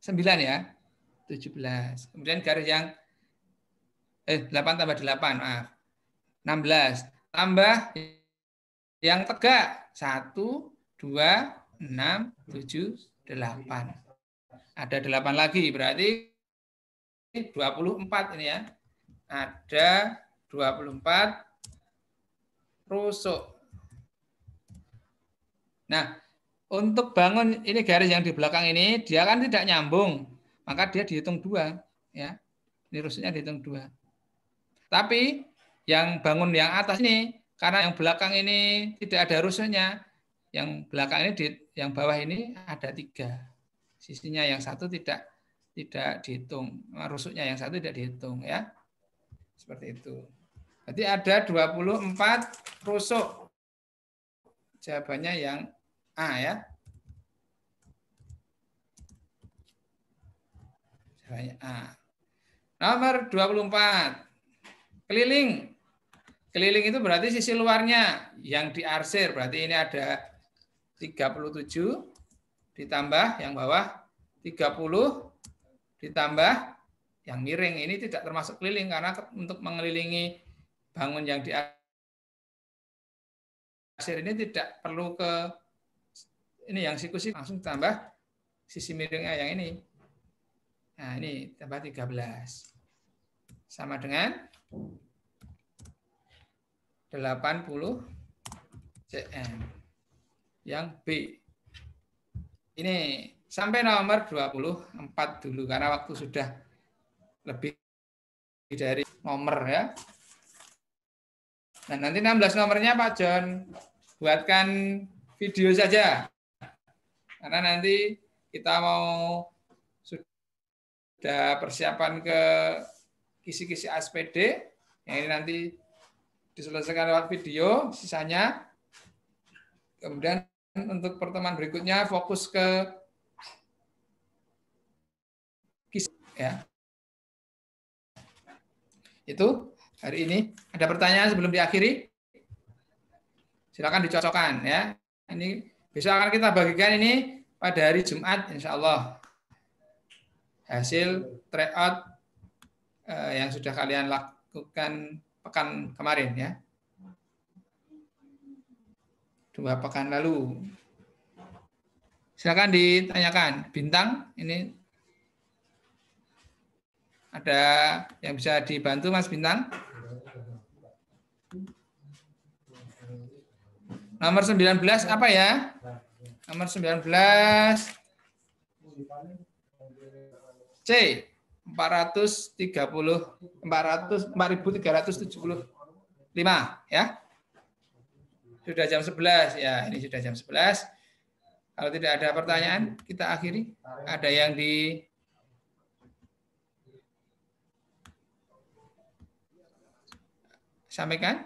9 ya. 17. Kemudian garis yang 8 tambah 8, maaf. 16. Tambah yang tegak 1, 2, 6, 7, 8. Ada 8 lagi, berarti 24 ini ya. Ada 24 rusuk. Nah, untuk bangun ini garis yang di belakang ini, dia kan tidak nyambung. Maka dia dihitung 2. Ya. Ini rusuknya dihitung 2. Tapi yang bangun yang atas ini, karena yang belakang ini tidak ada rusuknya, yang belakang ini, yang bawah ini ada 3. Sisinya yang satu tidak dihitung. Rusuknya yang satu tidak dihitung ya. Seperti itu. Berarti ada 24 rusuk. Jawabannya yang A ya. Jawabannya A. Nomor 24. Keliling. Keliling itu berarti sisi luarnya yang diarsir. Berarti ini ada 37 ditambah yang bawah 30 ditambah yang miring. Ini tidak termasuk keliling karena untuk mengelilingi bangun yang diarsir ini tidak perlu ke ini yang siku-siku, langsung tambah sisi miringnya yang ini. Nah, ini tambah 13. Sama dengan 80 cm. Yang B. Ini sampai nomor 24 dulu karena waktu sudah lebih dari nomor ya. Dan nanti 16 nomornya Pak John buatkan video saja. Karena nanti kita mau sudah persiapan ke kisi-kisi ASPD yang ini nanti diselesaikan lewat video, sisanya kemudian untuk pertemuan berikutnya fokus ke kisi ya. Itu hari ini. Ada pertanyaan sebelum diakhiri? Silakan dicocokkan ya. Ini besok akan kita bagikan ini pada hari Jumat insya Allah. Hasil tryout yang sudah kalian lakukan pekan kemarin ya. 2 pekan lalu. Silakan ditanyakan. Bintang ini ada yang bisa dibantu Mas Bintang? Nomor 19 apa ya? Nomor 19 C 4.375 ya. Sudah jam 11 ya, ini sudah jam 11. Kalau tidak ada pertanyaan, kita akhiri. Ada yang sampaikan?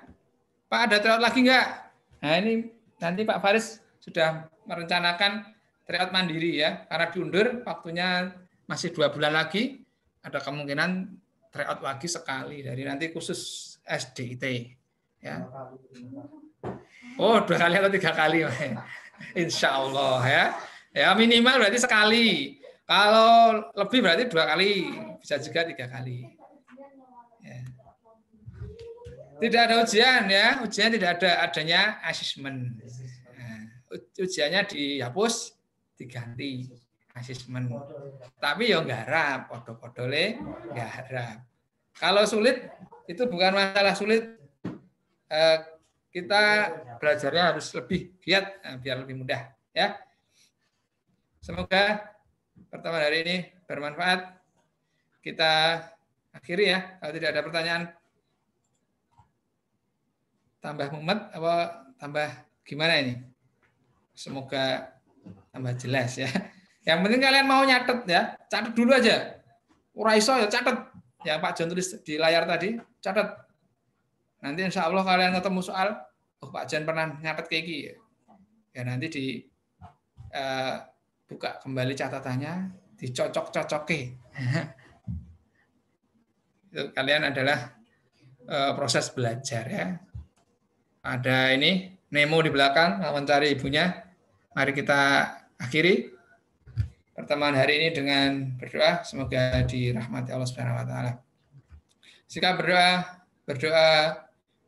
Pak, ada tryout lagi enggak? Nah, ini nanti Pak Faris sudah merencanakan tryout mandiri ya, karena diundur waktunya masih 2 bulan lagi, ada kemungkinan tryout lagi sekali dari nanti khusus SDIT ya. Oh, 2 kali atau 3 kali, Insya Allah ya. Ya minimal berarti sekali. Kalau lebih berarti 2 kali, bisa juga 3 kali. Ya. Tidak ada ujian ya, ujian tidak ada, adanya asesmen. Nah, ujiannya dihapus, diganti asesmen. Tapi ya nggarap, podo-podo le nggarap. Kalau sulit itu bukan masalah sulit. Kita belajarnya harus lebih giat biar lebih mudah ya. Semoga pertemuan hari ini bermanfaat. Kita akhiri ya. Kalau tidak ada pertanyaan, tambah mumet apa tambah gimana ini? Semoga tambah jelas ya. Yang penting kalian mau nyatet ya, catat dulu aja. Ora iso ya catat. Yang Pak John tulis di layar tadi, catat. Nanti insya Allah kalian ketemu soal, oh Pak John pernah nyatet kayak gini. Ya nanti buka kembali catatannya, dicocok-cocoki. Itu kalian adalah proses belajar ya. Ada ini Nemo di belakang mencari ibunya. Mari kita akhiri pertemuan hari ini dengan berdoa, semoga dirahmati Allah Subhanahu wa taala. Jika berdoa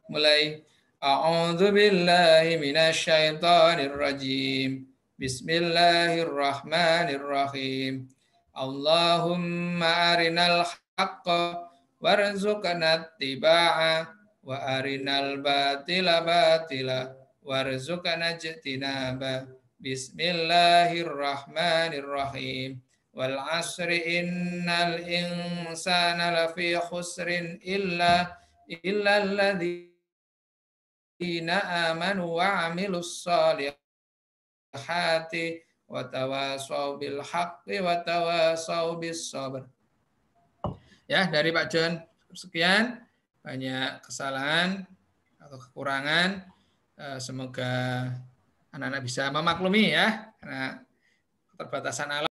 mulai a'udzu billahi minasyaitonir rajim. Bismillahirrahmanirrahim. Allahumma arinal haqqa warzuqna ittiba'a wa arinal batila batila warzuqna ijtinaba. Bismillahirrahmanirrahim. Wal asri innal insana lafi khusrin illa alladzina amanu wa amilus shalihati wa tawasaw bil haqqi wa tawasaw bis sabr. Ya, dari Pak John sekian. Banyak kesalahan atau kekurangan, semoga anak-anak bisa memaklumi ya, karena keterbatasan alat.